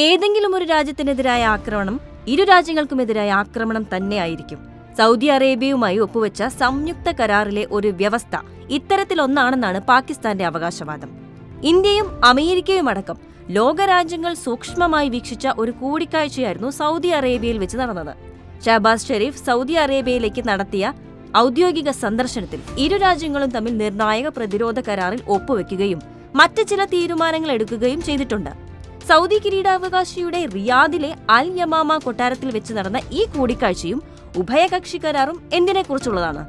ഏതെങ്കിലും ഒരു രാജ്യത്തിനെതിരായ ആക്രമണം ഇരു രാജ്യങ്ങൾക്കുമെതിരായ ആക്രമണം തന്നെയായിരിക്കും. സൗദി അറേബ്യയുമായി ഒപ്പുവെച്ച സംയുക്ത കരാറിലെ ഒരു വ്യവസ്ഥ ഇത്തരത്തിലൊന്നാണെന്നാണ് പാകിസ്ഥാന്റെ അവകാശവാദം. ഇന്ത്യയും അമേരിക്കയും അടക്കം ലോകരാജ്യങ്ങൾ സൂക്ഷ്മമായി വീക്ഷിച്ച ഒരു കൂടിക്കാഴ്ചയായിരുന്നു സൗദി അറേബ്യയിൽ വെച്ച് നടന്നത്. ഷഹബാസ് ഷെരീഫ് സൗദി അറേബ്യയിലേക്ക് നടത്തിയ ഔദ്യോഗിക സന്ദർശനത്തിൽ ഇരു രാജ്യങ്ങളും തമ്മിൽ നിർണായക പ്രതിരോധ കരാറിൽ ഒപ്പുവെക്കുകയും മറ്റ് ചില തീരുമാനങ്ങൾ എടുക്കുകയും ചെയ്തിട്ടുണ്ട്. സൗദി കിരീടാവകാശിയുടെ റിയാദിലെ അൽ യമാമ കൊട്ടാരത്തിൽ വെച്ച് നടന്ന ഈ കൂടിക്കാഴ്ചയും ഉഭയകക്ഷി കരാറും എന്തിനെക്കുറിച്ചുള്ളതാണ്?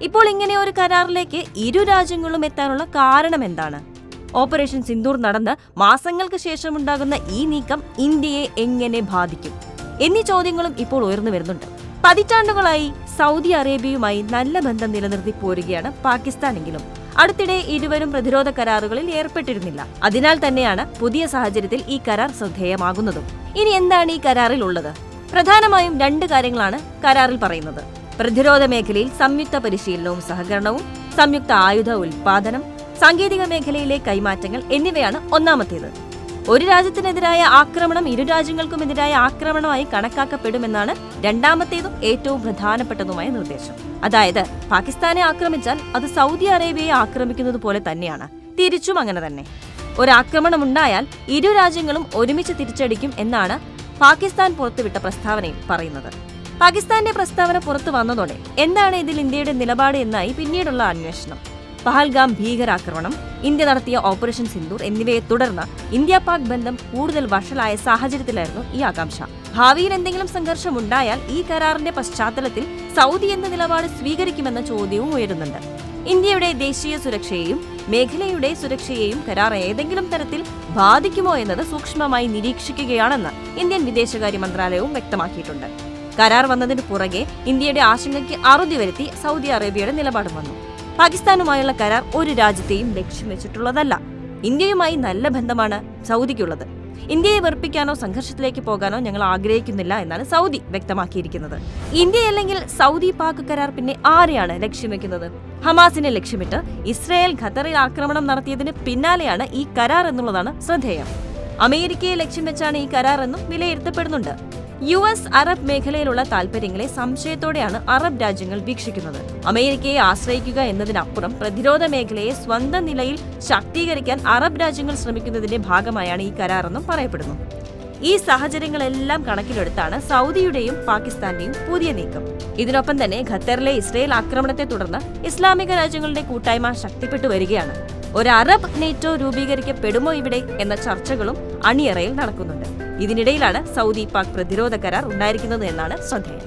ഇപ്പോൾ ഇങ്ങനെ ഒരു കരാറിലേക്ക് ഇരു രാജ്യങ്ങളും എത്താനുള്ള കാരണം എന്താണ്? ഓപ്പറേഷൻ സിന്ദൂർ നടന്ന് മാസങ്ങൾക്ക് ശേഷമുണ്ടാകുന്ന ഈ നീക്കം ഇന്ത്യയെ എങ്ങനെ ബാധിക്കും എന്നീ ചോദ്യങ്ങളും ഇപ്പോൾ ഉയർന്നു വരുന്നുണ്ട്. പതിറ്റാണ്ടുകളായി സൗദി അറേബ്യയുമായി നല്ല ബന്ധം നിലനിർത്തി പോരുകയാണ് പാകിസ്ഥാനെങ്കിലും അടുത്തിടെ ഇരുവരും പ്രതിരോധ കരാറുകളിൽ ഏർപ്പെട്ടിരുന്നില്ല. അതിനാൽ തന്നെയാണ് പുതിയ സാഹചര്യത്തിൽ ഈ കരാർ ശ്രദ്ധേയമാകുന്നതും. ഇനി എന്താണ് ഈ കരാറിൽ ഉള്ളത്? പ്രധാനമായും 2 കാര്യങ്ങളാണ് കരാറിൽ പറയുന്നത്. പ്രതിരോധ മേഖലയിൽ സംയുക്ത പരിശീലനവും സഹകരണവും, സംയുക്ത ആയുധ ഉൽപാദനം, സാങ്കേതിക മേഖലയിലെ കൈമാറ്റങ്ങൾ എന്നിവയാണ് ഒന്നാമത്തേത്. ഒരു രാജ്യത്തിനെതിരായ ആക്രമണം ഇരു രാജ്യങ്ങൾക്കുമെതിരായ ആക്രമണമായി കണക്കാക്കപ്പെടുമെന്നാണ് രണ്ടാമത്തേതും ഏറ്റവും പ്രധാനപ്പെട്ടതുമായ നിർദ്ദേശം. അതായത് പാകിസ്ഥാനെ ആക്രമിച്ചാൽ അത് സൗദി അറേബ്യയെ ആക്രമിക്കുന്നത് പോലെ തന്നെയാണ്. തിരിച്ചും അങ്ങനെ തന്നെ. ഒരാക്രമണം ഉണ്ടായാൽ ഇരു രാജ്യങ്ങളും ഒരുമിച്ച് തിരിച്ചടിക്കും എന്നാണ് പാകിസ്ഥാൻ പുറത്തുവിട്ട പ്രസ്താവനയിൽ പറയുന്നത്. പാകിസ്ഥാന്റെ പ്രസ്താവന പുറത്തു വന്നതോടെ എന്താണ് ഇതിൽ ഇന്ത്യയുടെ നിലപാട് എന്നായി പിന്നീടുള്ള അന്വേഷണം. പഹൽഗാം ഭീകരാക്രമണം, ഇന്ത്യ നടത്തിയ ഓപ്പറേഷൻ സിന്ദൂർ എന്നിവയെ തുടർന്ന് ഇന്ത്യ പാക് ബന്ധം കൂടുതൽ വഷളായ സാഹചര്യത്തിലായിരുന്നു ഈ ആകാംക്ഷ. ഭാവിയിൽ എന്തെങ്കിലും സംഘർഷമുണ്ടായാൽ ഈ കരാറിന്റെ പശ്ചാത്തലത്തിൽ സൗദി എന്ന നിലപാട് സ്വീകരിക്കുമെന്ന ചോദ്യവും ഉയരുന്നുണ്ട്. ഇന്ത്യയുടെ ദേശീയ സുരക്ഷയെയും മേഖലയുടെ സുരക്ഷയെയും കരാർ ഏതെങ്കിലും തരത്തിൽ ബാധിക്കുമോ എന്നത് സൂക്ഷ്മമായി നിരീക്ഷിക്കുകയാണെന്ന് ഇന്ത്യൻ വിദേശകാര്യ മന്ത്രാലയവും വ്യക്തമാക്കിയിട്ടുണ്ട്. കരാർ വന്നതിന് പുറകെ ഇന്ത്യയുടെ ആശങ്കയ്ക്ക് അറുതി വരുത്തി സൗദി അറേബ്യയുടെ നിലപാടും വന്നു. പാകിസ്ഥാനുമായുള്ള കരാർ ഒരു രാജ്യത്തെയും ലക്ഷ്യം വെച്ചിട്ടുള്ളതല്ല. ഇന്ത്യയുമായി നല്ല ബന്ധമാണ് സൗദിക്കുള്ളത്. ഇന്ത്യയെ വെറുപ്പിക്കാനോ സംഘർഷത്തിലേക്ക് പോകാനോ ഞങ്ങൾ ആഗ്രഹിക്കുന്നില്ല എന്നാണ് സൗദി വ്യക്തമാക്കിയിരിക്കുന്നത്. ഇന്ത്യ അല്ലെങ്കിൽ സൗദി പാക് കരാർ പിന്നെ ആരെയാണ് ലക്ഷ്യം വെക്കുന്നത്? ഹമാസിനെ ലക്ഷ്യമിട്ട് ഇസ്രായേൽ ഖത്തറിൽ ആക്രമണം നടത്തിയതിന് പിന്നാലെയാണ് ഈ കരാർ എന്നുള്ളതാണ് ശ്രദ്ധേയം. അമേരിക്കയെ ലക്ഷ്യം വെച്ചാണ് ഈ കരാർ എന്നും വിലയിരുത്തപ്പെടുന്നുണ്ട്. US അറബ് മേഖലയിലുള്ള താൽപര്യങ്ങളെ സംശയത്തോടെയാണ് അറബ് രാജ്യങ്ങൾ വീക്ഷിക്കുന്നത്. അമേരിക്കയെ ആശ്രയിക്കുക എന്നതിനപ്പുറം പ്രതിരോധ മേഖലയെ സ്വന്തം നിലയിൽ ശാക്തീകരിക്കാൻ അറബ് രാജ്യങ്ങൾ ശ്രമിക്കുന്നതിന്റെ ഭാഗമായാണ് ഈ കരാറെന്നും പറയപ്പെടുന്നു. ഈ സാഹചര്യങ്ങളെല്ലാം കണക്കിലെടുത്താണ് സൗദിയുടെയും പാകിസ്ഥാന്റെയും പുതിയ നീക്കം. ഇതിനൊപ്പം തന്നെ ഖത്തറിലെ ഇസ്രായേൽ ആക്രമണത്തെ തുടർന്ന് ഇസ്ലാമിക രാജ്യങ്ങളുടെ കൂട്ടായ്മ ശക്തിപ്പെട്ടു വരികയാണ്. ഒരു അറബ് നേറ്റോ രൂപീകരിക്കപ്പെടുമോ ഇവിടെ എന്ന ചർച്ചകളും അണിയറയിൽ നടക്കുന്നുണ്ട്. ഇതിനിടയിലാണ് സൗദി പാക് പ്രതിരോധ കരാർ ഉണ്ടായിരിക്കുന്നത് എന്നാണ് ശ്രദ്ധേയം.